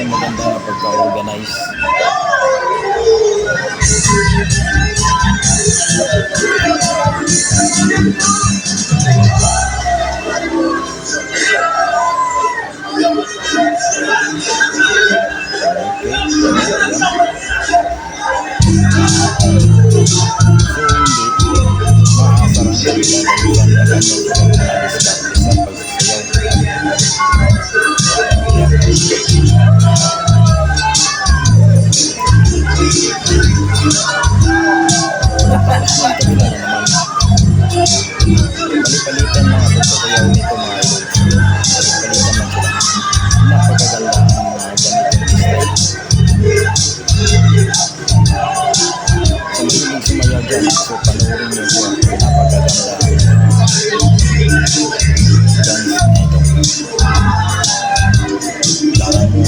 Maganda na pagka-organize. Balik-balikan lang ako sa sayaw nito mga idol. Balik-balikan lang sila. Napakaganda ang mga ganitong style. Sa mahilig sumayaw dyan, so panoorin nyo po. Napakaganda ang dance na ito. Kailangan mo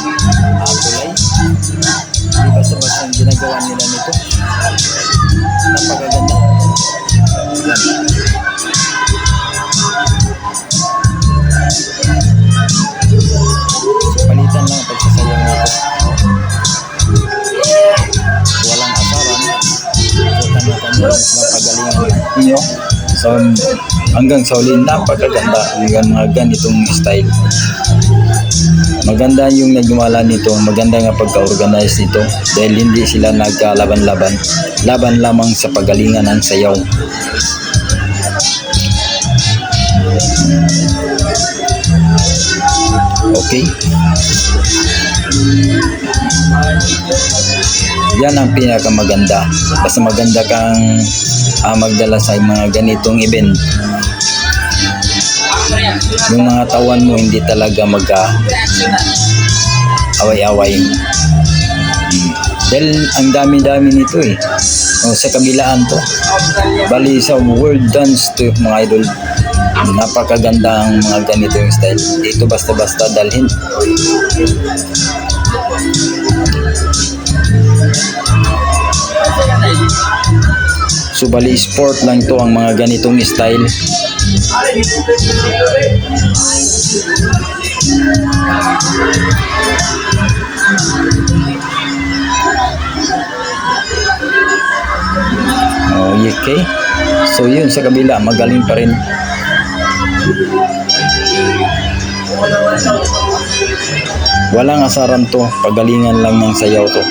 tumalon ng tulay. Di basta-basta ang ginagawa nila nito. Napakaganda. Yan. Palitan lang ang pagsasayaw nito. Walang asaran. So kanya-kanya mapagalingan niyo. So hanggang sa uli, napakaganda hanggang mga ganitong style. Maganda yung nagmala nito, maganda nga pagka-organize nito dahil hindi sila nagkalaban-laban, laban lamang sa pagalingan ng sayaw. Okay, yan ang pinakamaganda. Basta maganda kang magdala sa mga ganitong event, yung mga tawan mo hindi talaga away-away. Dahil ang dami-dami nito eh. Sa kabilaan to, bali sa world dance to mga idol. Napakaganda ang mga ganitong style. Dito basta-basta dalhin. So bali sport lang to ang mga ganitong style. Okay. So yun sa kabila, magaling pa rin. Walang asaran to, pagalingan lang ng sayaw to.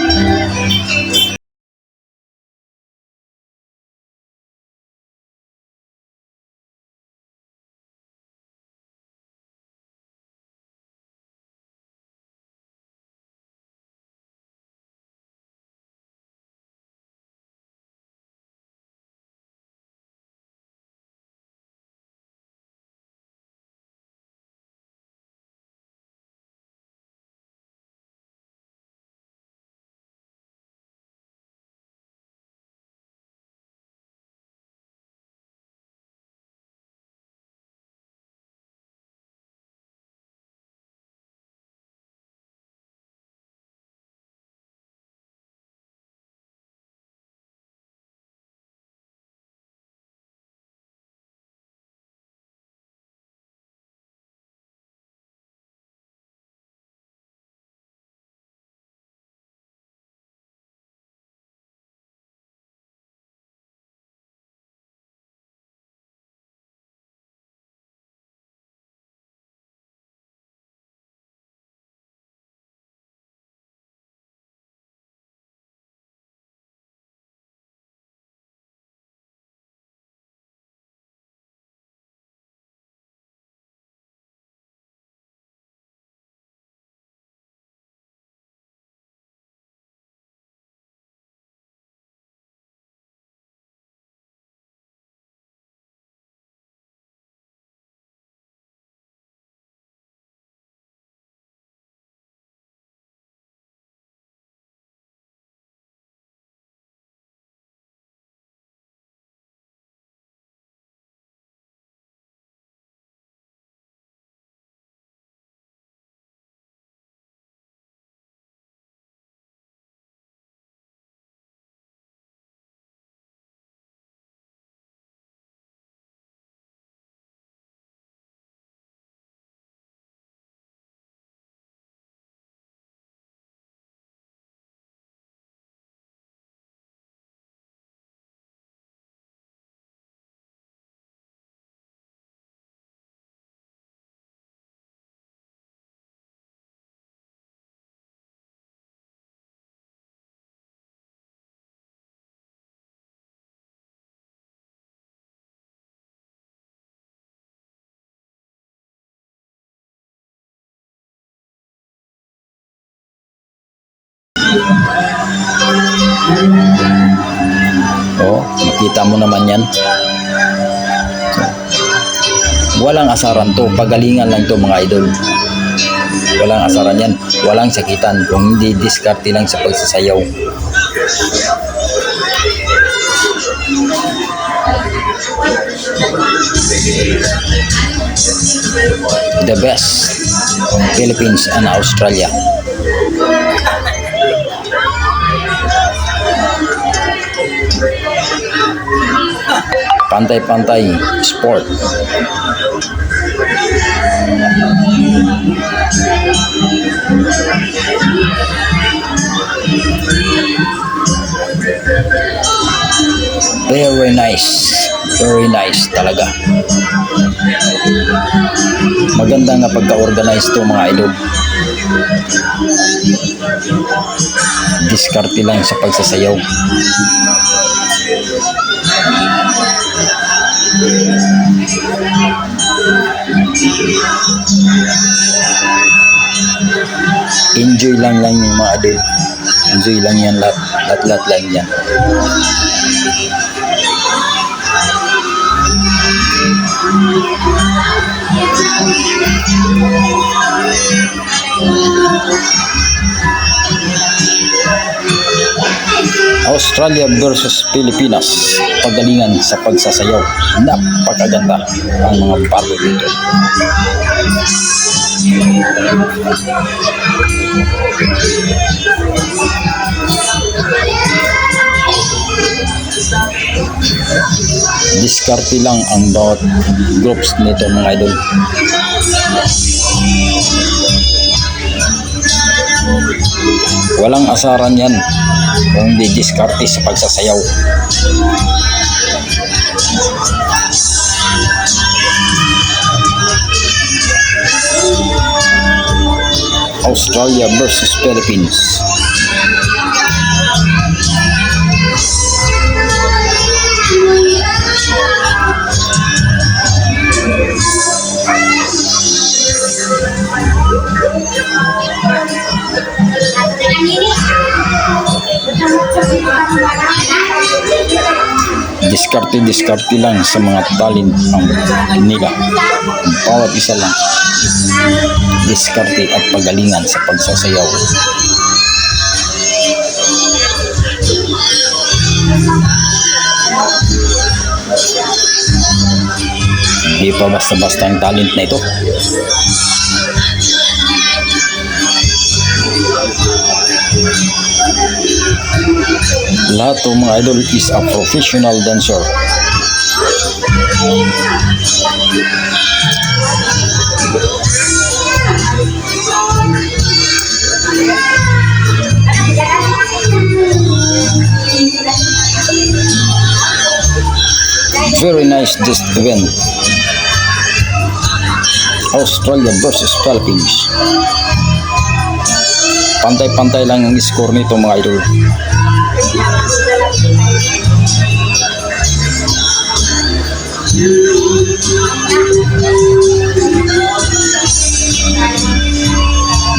Oh, makita mo naman yan. Walang asaran to, pagalingan lang to mga idol. Walang asaran yan, walang sakitan, kung hindi diskarte lang sa pagsasayaw. The best, Philippines and Australia. Pantay-pantay sport. Very nice talaga. Maganda nga pagka-organize to mga idol. Diskarte lang sa pagsasayaw. Enjoy lang yung mga idol. Enjoy lang yan, lahat lang yan. Australia versus Pilipinas, pagalingan sa pagsasayaw. Napakaganda ang mga bato dito. Diskarte lang ang bawat groups nito mga idol. Walang asaran yan kung di diskarte sa pagsasayaw. Australia versus Philippines. Diskarte lang sa mga talent ang nila. Bawat isa lang. Diskarte at pagalingan sa pagsasayaw. Di pa basta-basta ang talent na ito. Lahat ng mga idol is a professional dancer. Very nice this event. Australia versus Philippines. Pantay-pantay lang ang score nito mga idol.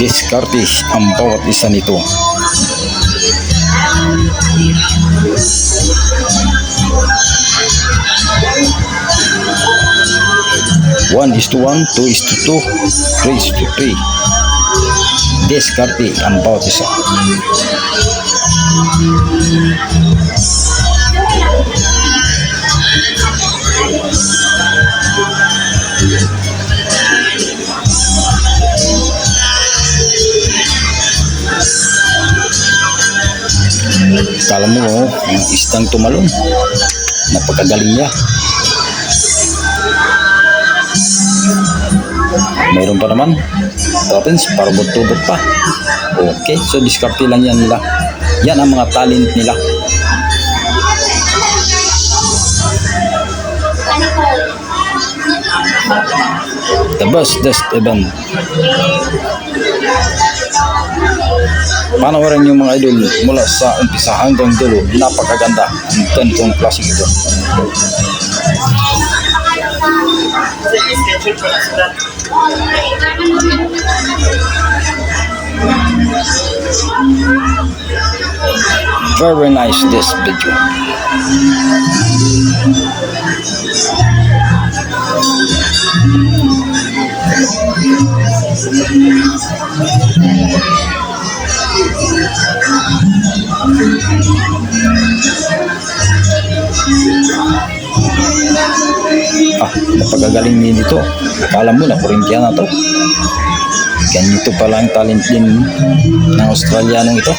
Diskarte ang bawat isa nito. One is to one, 2 is to 2, 3 is to 3. Diskarte ang bawat isa. Kala mo, yung istang tumalon, napakagaling niya. Mayroon pa naman Toppings, parabot-tubot pa. Okay, so diskarte lang yan nila. Yan ang mga talent nila. The best event. Panawaran yung mga idol mula sa umpisa hanggang dulo. Napakaganda ang ganitong klaseng ito. Very nice this video. Napagagaling din ito. Akala mo na Korintiana to. Ganito pala ang talent din ng Australianong ito.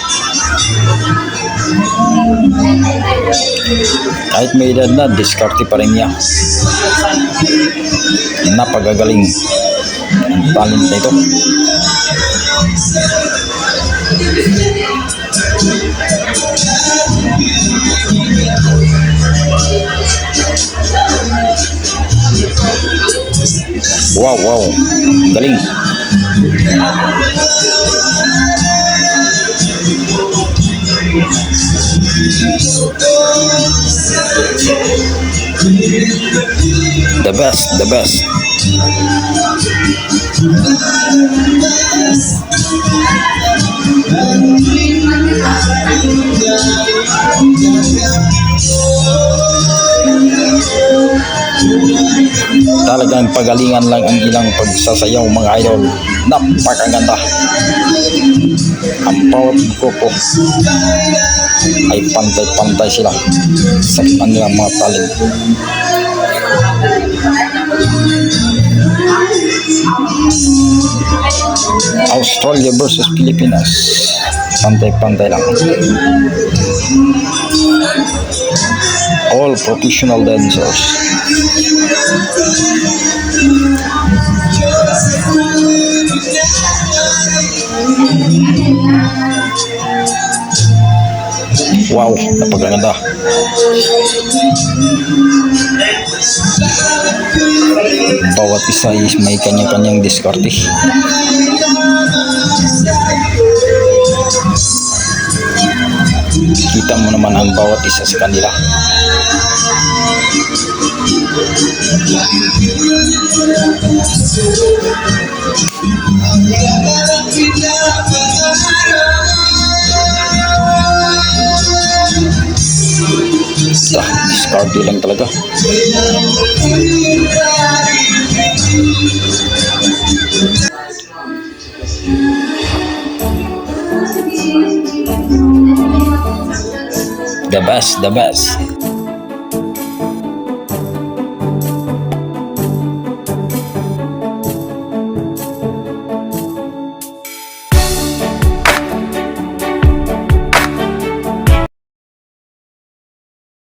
Kahit may edad na, diskarte pa rin niya. Napagagaling ang talent na ito. Wow, galing. The best. Talagang pagalingan lang ang ilang pagsasayaw mga idol. Napakaganda. Ang bawat grupo ay pantay-pantay sila sa kanilang mga talent. Australia versus Pilipinas. Pantay-pantay lang. All professional dancers. Wow, napakaganda. Bawat isa is may kanya-kanyang diskarte. Kita mo naman ang bawat isa sa kanila. Diskarte lang talaga. The best, the best.